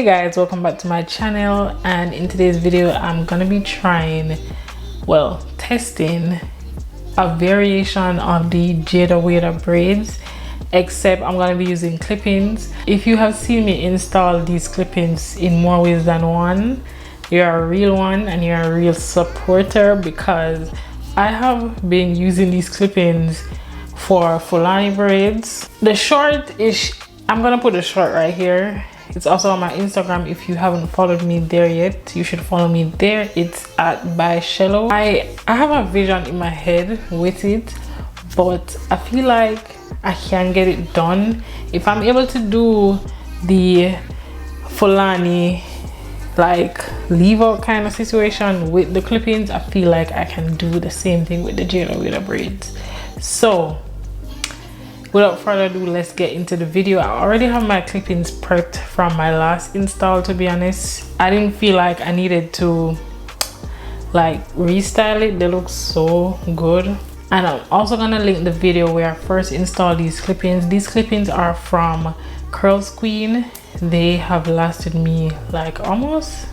guys, welcome back to my channel, and in today's video I'm gonna be testing a variation of the jayda braids, except I'm gonna be using clip-ins. If you have seen me install these clip-ins in more ways than one, you're a real one and you're a real supporter, because I have been using these clip-ins for Fulani braids. The short is, I'm gonna put the short right here. It's also on my Instagram. If you haven't followed me there yet, you should follow me there. It's at byshello. I have a vision in my head with it, but I feel like I can get it done. If I'm able to do the Fulani like leave out kind of situation with the clip-ins, I feel like I can do the same thing with the jayda braids. So without further ado, let's get into the video. I already have my clip-ins prepped from my last install. To be honest, I didn't feel like I needed to like restyle it. They look so good. And I'm also gonna link the video where I first installed these clip-ins. These clip-ins are from CurlsQueen. They have lasted me like almost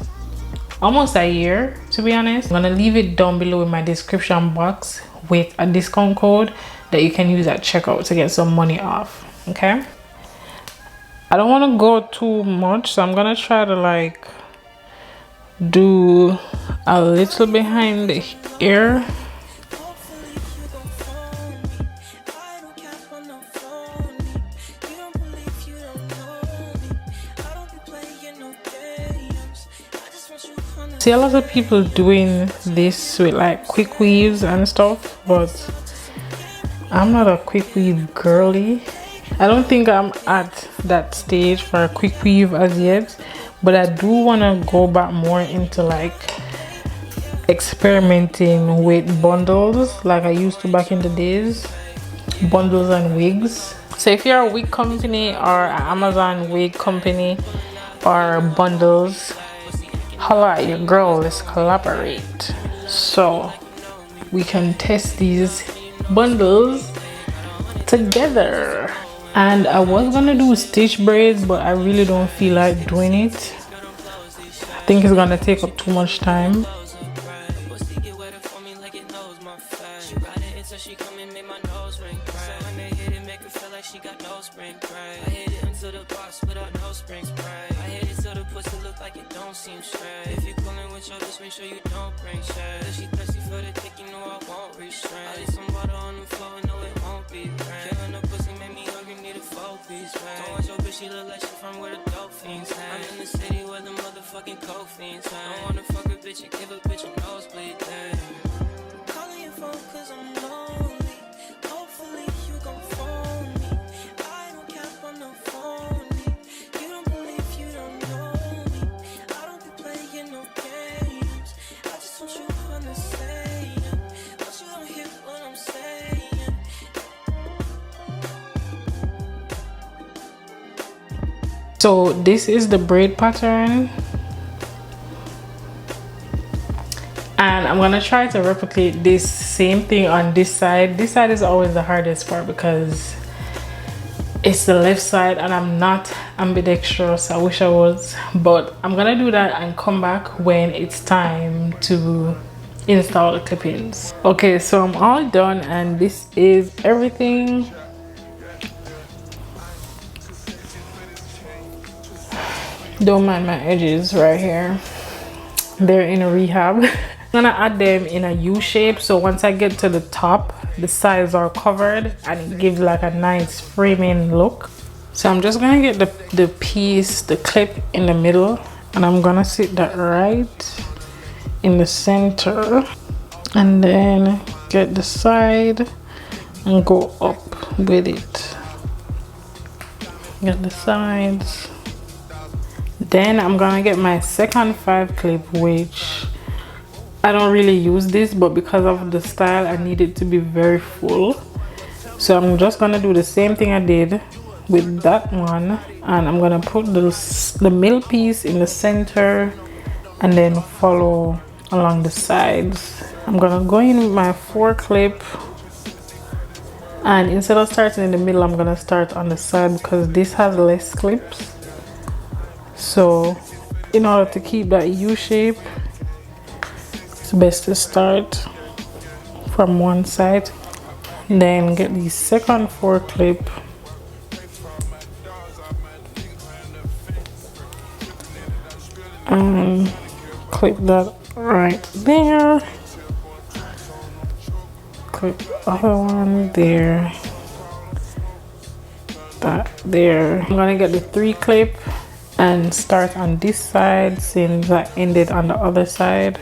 a year, to be honest. I'm gonna leave it down below in my description box with a discount code that you can use at checkout to get some money off. Okay, I don't want to go too much, so I'm gonna try to like do a little behind the ear. See a lot of people doing this with like quick weaves and stuff, but I'm not a quick weave girly. I don't think I'm at that stage for a quick weave as yet, but I do want to go back more into like experimenting with bundles like I used to back in the days. Bundles and wigs. So if you're a wig company or an Amazon wig company or bundles, holla at your girl, let's collaborate so we can test these bundles together. And I was gonna do stitch braids, but I really don't feel like doing it. I think it's gonna take up too much time. If you coolin' with your bitch, make sure you don't bring shade. If she thirsty for the dick, you know I won't restrain. I need some water on the floor, no it won't be rain. Killin' the pussy made me hungry, need a 4-piece rain. Don't want your bitch, she look like she from where the dope fiends hang. I'm in the city where the motherfucking coke fiends hang. Don't wanna fuck a bitch and give a bitch a nosebleed, damn. Calling your phone cause I'm lonely. Hopefully you gon' phone me. I don't cap on no phone. You don't believe you don't know. No games. I just want you to understand, but you don't hear what I'm saying. So this is the braid pattern, and I'm gonna try to replicate this same thing on this side. This side is always the hardest part because it's the left side and I'm not ambidextrous. I wish I was, but I'm gonna do that and come back when it's time to install the clip-ins. Okay, so I'm all done and this is everything. Don't mind my edges right here, they're in a rehab. I'm gonna add them in a U shape, so once I get to the top, the sides are covered and it gives like a nice framing look. So I'm just gonna get the piece, the clip in the middle, and I'm gonna sit that right in the center, and then get the side and go up with it. Get the sides. Then I'm gonna get my second 5 clip, which I don't really use this, but because of the style I need it to be very full, so I'm just gonna do the same thing I did with that one, and I'm gonna put the middle piece in the center and then follow along the sides. I'm gonna go in with my 4 clip, and instead of starting in the middle, I'm gonna start on the side because this has less clips. So in order to keep that U shape, it's best to start from one side, then get the second 4 clip and clip that right there, clip the other one there, that there. I'm gonna get the 3 clip and start on this side since I ended on the other side.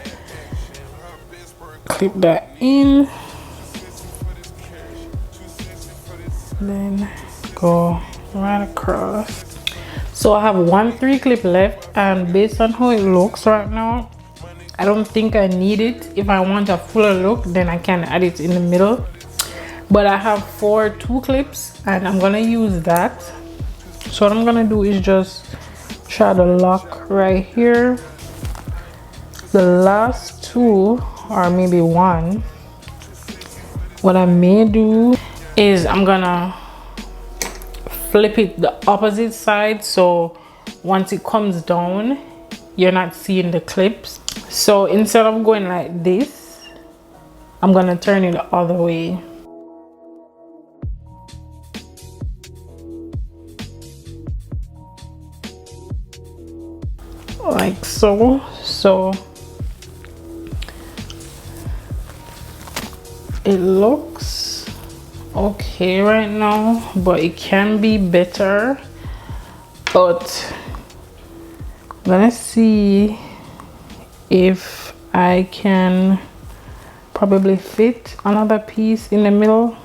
Clip that in, then go right across. So I have 1 3 clip left, and based on how it looks right now, I don't think I need it. If I want a fuller look, then I can add it in the middle, but I have 4 2 clips and I'm gonna use that. So what I'm gonna do is just try to lock right here. The last 2, or maybe 1, what I may do is I'm gonna flip it the opposite side, so once it comes down you're not seeing the clips. So instead of going like this, I'm gonna turn it the other way. Like so. So it looks okay right now, but it can be better. But I'm gonna see if I can probably fit another piece in the middle.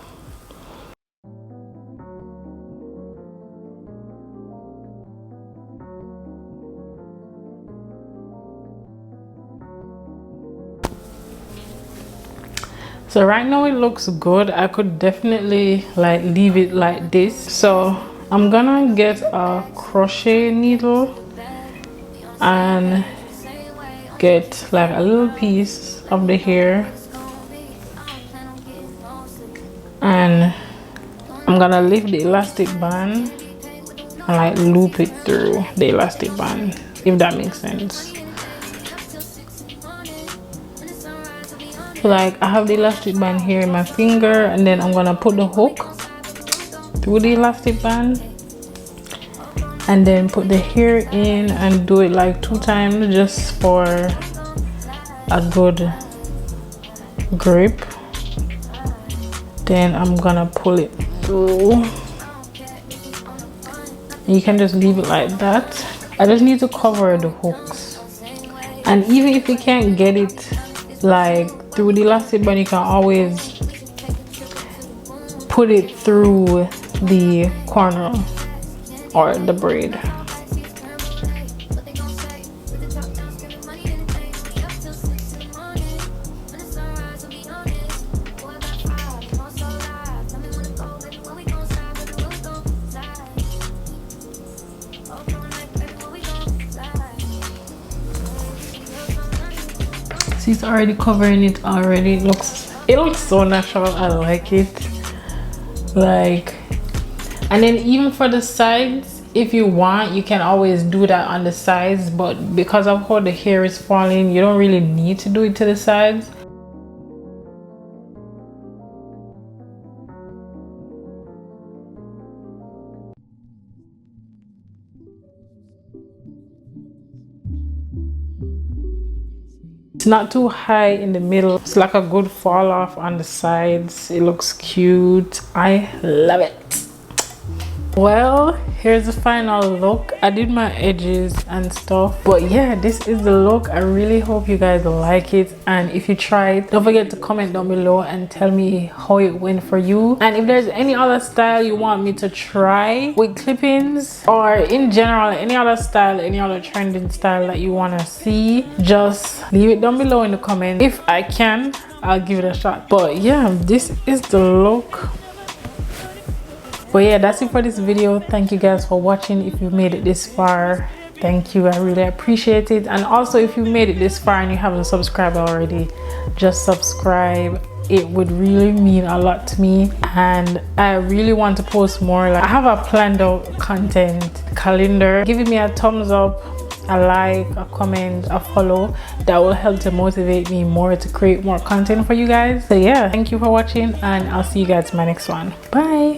So right now it looks good. I could definitely like leave it like this. So I'm gonna get a crochet needle and get like a little piece of the hair, and I'm gonna lift the elastic band and like loop it through the elastic band, if that makes sense. So like I have the elastic band here in my finger, and then I'm gonna put the hook through the elastic band and then put the hair in and do it like 2 times just for a good grip. Then I'm gonna pull it through. You can just leave it like that. I just need to cover the hooks, and even if you can't get it like through the elastic band, you can always put it through the corner or the braid. See, it's already covering it already. It looks so natural. I like it. Like, and then even for the sides, if you want, you can always do that on the sides, but because of how the hair is falling, you don't really need to do it to the sides. It's not too high in the middle. It's like a good fall off on the sides. It looks cute. I love it. Well, here's the final look. I did my edges and stuff, but yeah, this is the look. I really hope you guys like it, and if you try it, don't forget to comment down below and tell me how it went for you. And if there's any other style you want me to try with clippings, or in general any other style, any other trending style that you want to see, just leave it down below in the comment. If I can, I'll give it a shot. But yeah, this is the look. But yeah, that's it for this video. Thank you guys for watching. If you made it this far, thank you. I really appreciate it. And also, if you made it this far and you haven't subscribed already, just subscribe it would really mean a lot to me, and I really want to post more. Like, I have a planned out content calendar. Giving me a thumbs up, a like, a comment, a follow, that will help to motivate me more to create more content for you guys. So yeah, thank you for watching, and I'll see you guys in my next one. Bye.